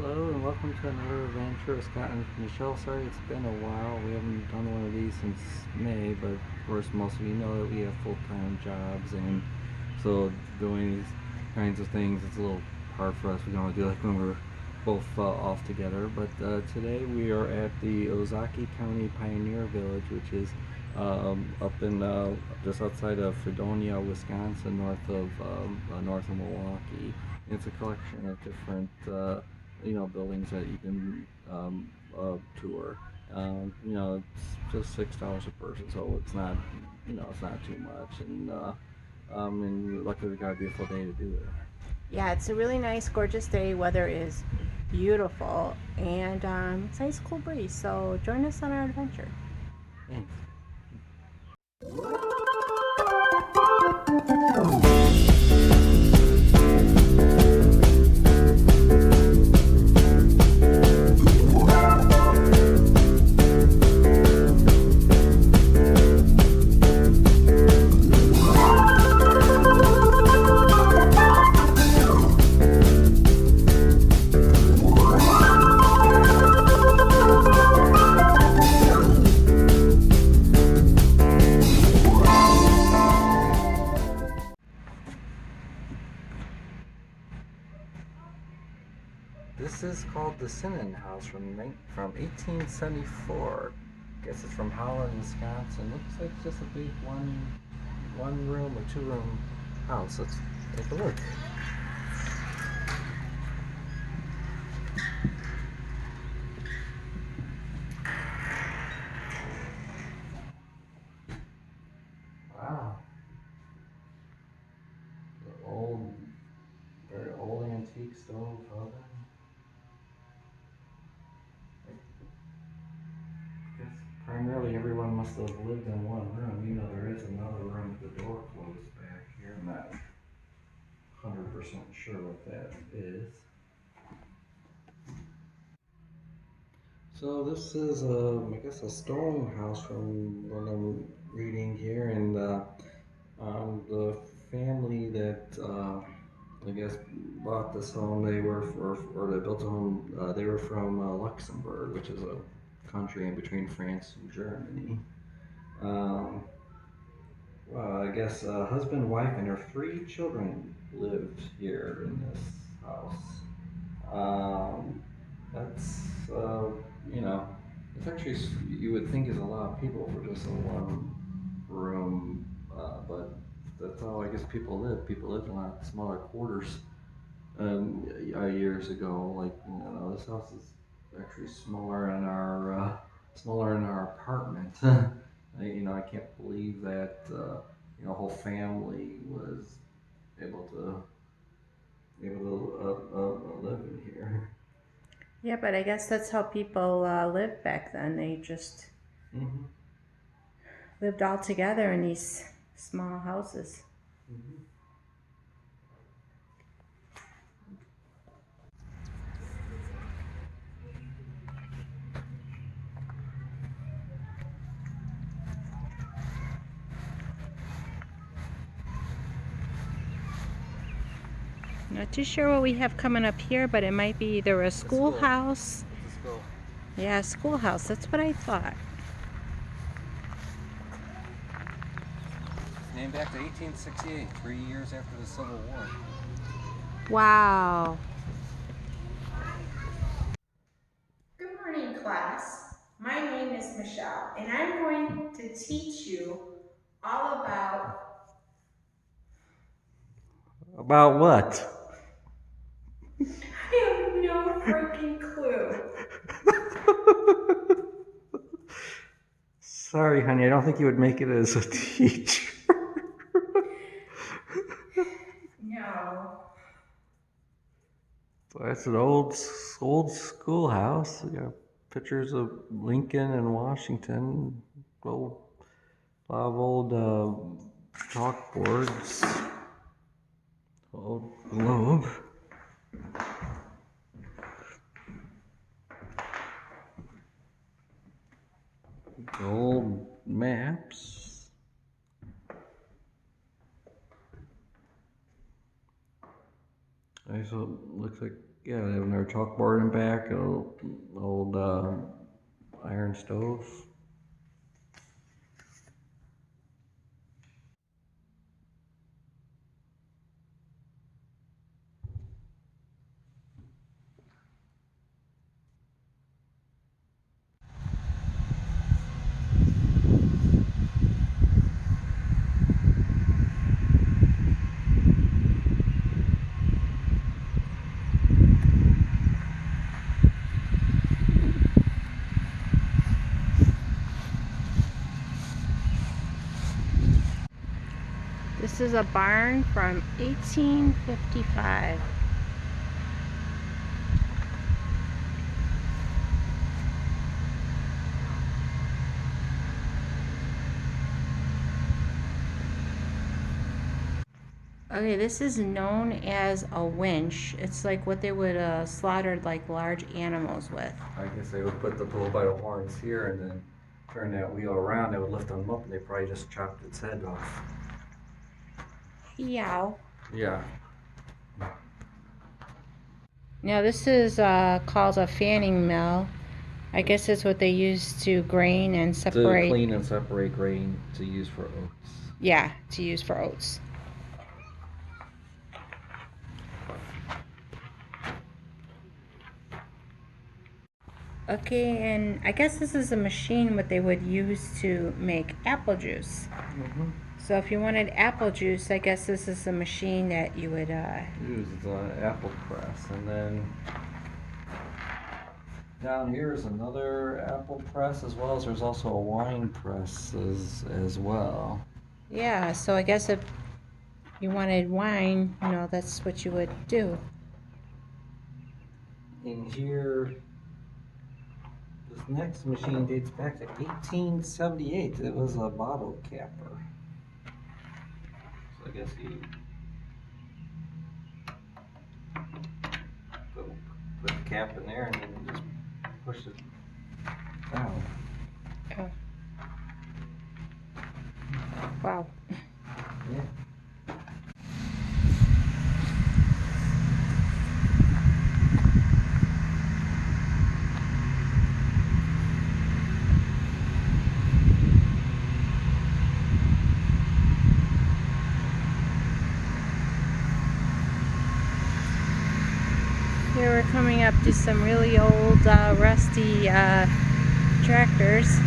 Hello and welcome to another adventure with Scott and Michelle. Sorry it's been a while. We haven't done one of these since May, but of course most of you know that we have full-time jobs, and so doing these kinds of things it's a little hard for us. We can only do like when we're both off together. But today we are at the Ozaki County Pioneer Village, which is up in just outside of Fredonia, Wisconsin, north of Milwaukee. It's a collection of different buildings that you can tour. It's just $6 a person, so it's not it's not too much, and luckily we got a beautiful day to do it. Yeah, it's a really nice, gorgeous day. Weather is beautiful, and it's a nice, cool breeze. So join us on our adventure. Thanks. This is called the Sinnen House from 1874. Guess it's from Holland, Wisconsin. Looks like just a big one room or two room house. Let's take a look. Wow, the very old antique stove oven. I guess primarily everyone must have lived in one room. There is another room with the door closed back here. I'm not 100% sure what that is. So this is I guess a stone house from what I'm reading here, and the family that I guess bought this home, or they built a home. They were from Luxembourg, which is a country in between France and Germany. Um, I guess husband, wife, and their three children lived here in this house. Um, that's you know, it's actually you would think is a lot of people for just a one room, but that's how I guess people live. People lived in a lot smaller quarters years ago. Like this house is actually smaller in our apartment. I can't believe that whole family was able to live in here. Yeah, but I guess that's how people lived back then. They just Mm-hmm. lived all together in these small houses. Mm-hmm. Not too sure what we have coming up here, but it might be either a schoolhouse. It's a school. Yeah, a schoolhouse. That's what I thought. Named back to 1868, 3 years after the Civil War. Wow. Good morning, class. My name is Michelle, and I'm going to teach you all about... About what? I have no freaking clue. Sorry, honey, I don't think you would make it as a teacher. No. That's an old schoolhouse. We got pictures of Lincoln and Washington. Old, a lot of old chalkboards. Old globe. Old maps. I so it looks like, yeah, they have another chalkboard in back, an old iron stove. This is a barn from 1855. Okay, this is known as a winch. It's like what they would slaughter like large animals with. I guess they would put the bull by the horns here and then turn that wheel around. They would lift them up and they probably just chopped its head off. Yeah. Yeah. Now this is called a fanning mill. I guess it's what they use to grain and separate. To clean and separate grain to use for oats. Yeah, to use for oats. Okay, and I guess this is a machine what they would use to make apple juice. Mm-hmm. So if you wanted apple juice, I guess this is a machine that you would use the apple press. And then down here is another apple press, as well as there's also a wine press as well. Yeah, so I guess if you wanted wine, you know, that's what you would do. In here, this next machine dates back to 1878. It was a bottle capper. So I guess you put the cap in there and then just push it down. Oh. Wow. Yeah. Here we're coming up to some really old, rusty tractors.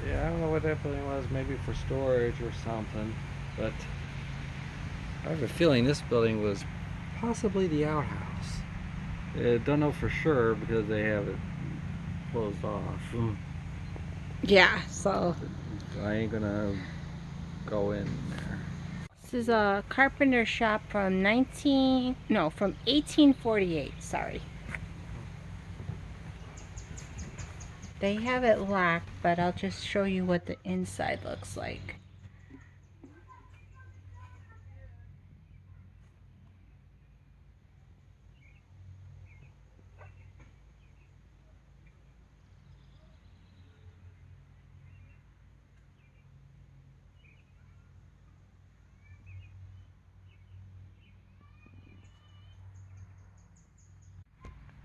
Yeah, I don't know what that building was, maybe for storage or something, but I have a feeling this building was possibly the outhouse. I don't know for sure because they have it closed off. Yeah, so I ain't gonna go in there. this is a carpenter shop from 1848, sorry. They have it locked, but I'll just show you what the inside looks like.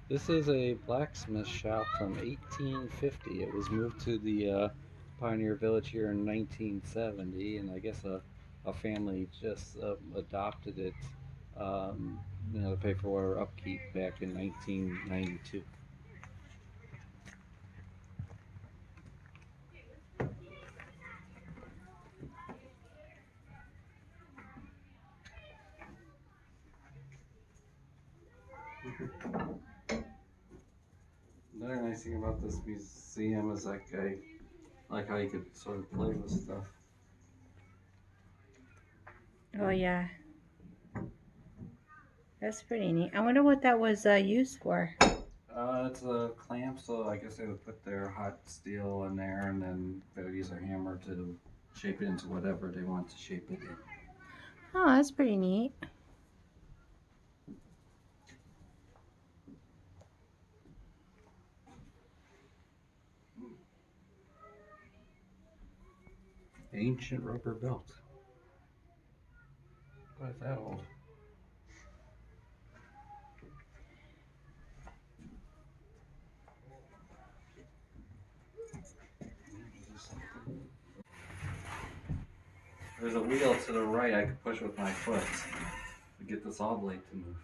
This is a blacksmith shop from 1850. It was moved to the Pioneer Village here in 1970, and I guess a family just adopted it, to pay for our upkeep back in 1992. Another nice thing about this museum is like I like how you could sort of play with stuff. Oh yeah, that's pretty neat. I wonder what that was used for. It's a clamp, so I guess they would put their hot steel in there, and then they would use their hammer to shape it into whatever they want to shape it in. Oh, that's pretty neat. Ancient rubber belt. What is that old? There's a wheel to the right I could push with my foot to get the saw blade to move.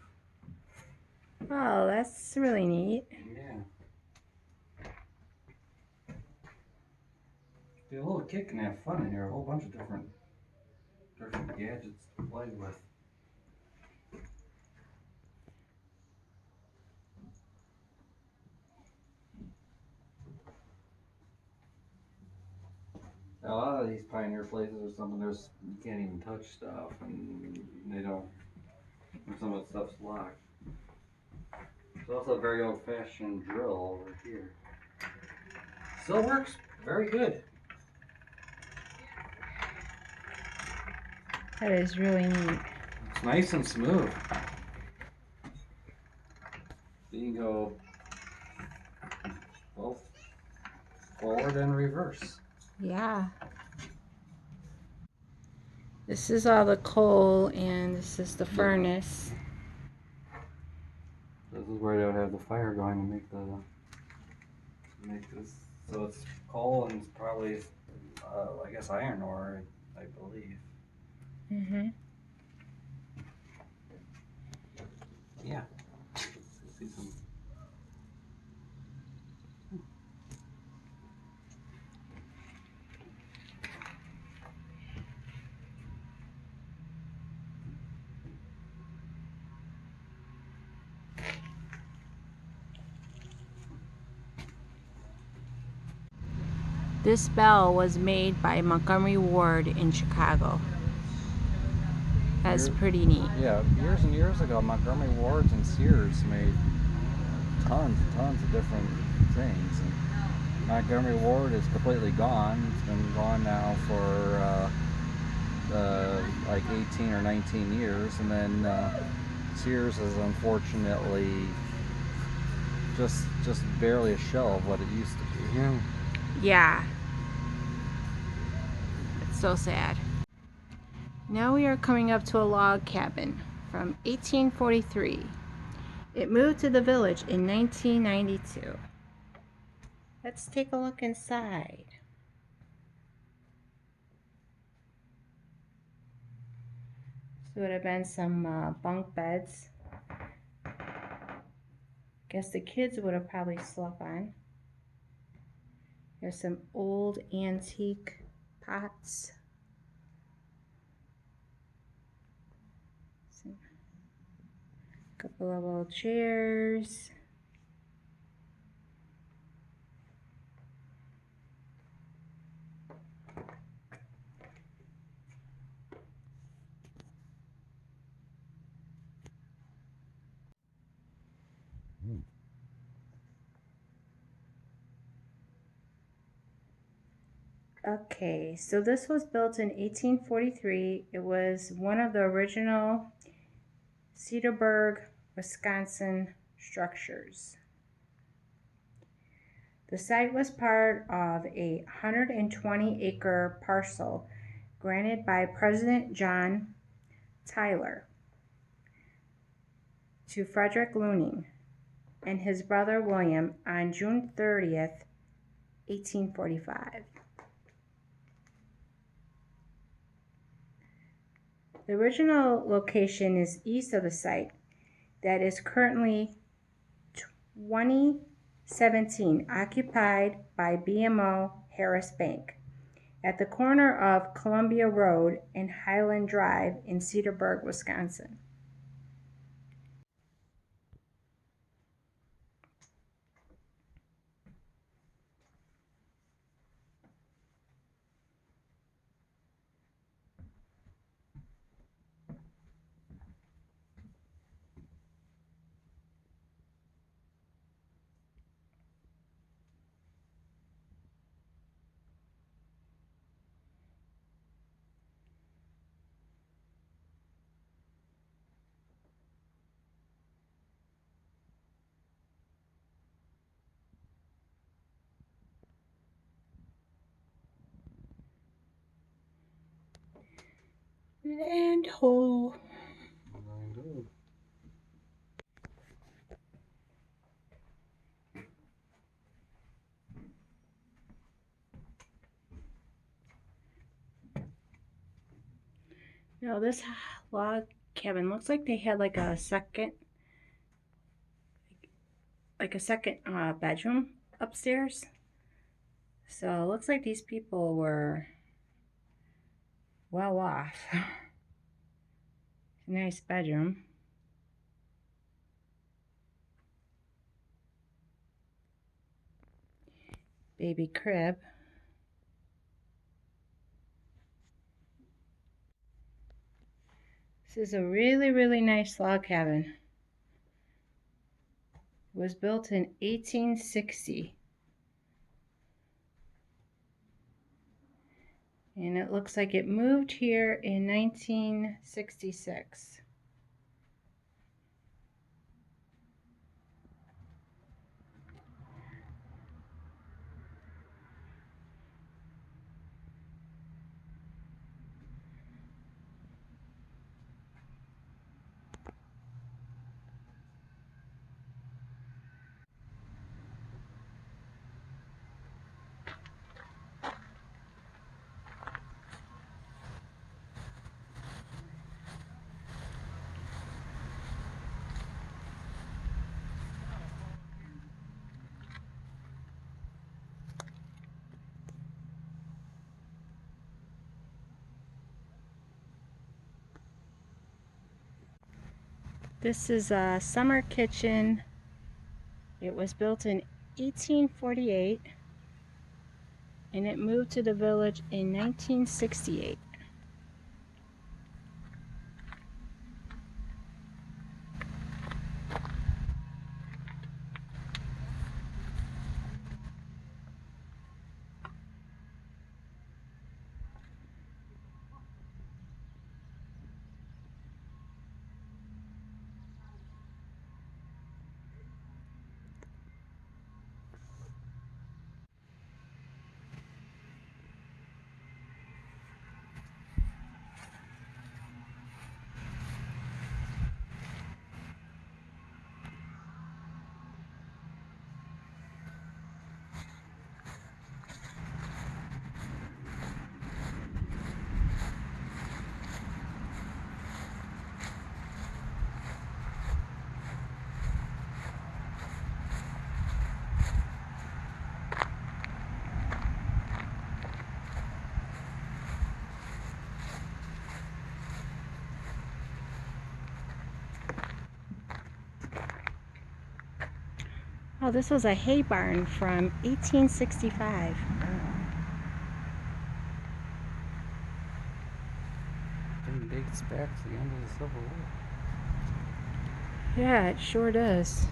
Oh, that's really neat. Yeah. Be a little kid can have fun in here. A whole bunch of different gadgets to play with. A lot of these pioneer places or something, there's you can't even touch stuff, and they don't. Some of the stuff's locked. There's also a very old-fashioned drill over here. Still works very good. That is really neat. It's nice and smooth. You can go both forward and reverse. Yeah. This is all the coal, and this is the furnace. This is where they would have the fire going to make this. So it's coal and it's probably, I guess, iron ore, I believe. Mm-hmm. Yeah. See some. This bell was made by Montgomery Ward in Chicago. That's pretty neat. Yeah, years and years ago, Montgomery Wards and Sears made tons of different things. And Montgomery Ward is completely gone. It's been gone now for like 18 or 19 years, and then Sears is unfortunately just barely a shell of what it used to be. Yeah. It's so sad. Now we are coming up to a log cabin from 1843. It moved to the village in 1992. Let's take a look inside. This would have been some bunk beds. Guess the kids would have probably slept on. There's some old antique pots. A couple of old chairs. Okay, so this was built in 1843. It was one of the original Cedarburg, Wisconsin structures. The site was part of a 120-acre parcel granted by President John Tyler to Frederick Luning and his brother William on June 30th, 1845. The original location is east of the site that is currently 2017 occupied by BMO Harris Bank at the corner of Columbia Road and Highland Drive in Cedarburg, Wisconsin. And hole. Now this log cabin looks like they had like a second bedroom upstairs. So it looks like these people were well off. Nice bedroom. Baby crib. This is a really, really nice log cabin. It was built in 1860. And it looks like it moved here in 1966. This is a summer kitchen. It was built in 1848 and it moved to the village in 1968. Oh, this was a hay barn from 1865. It dates back to the end of the Civil War. Yeah, it sure does.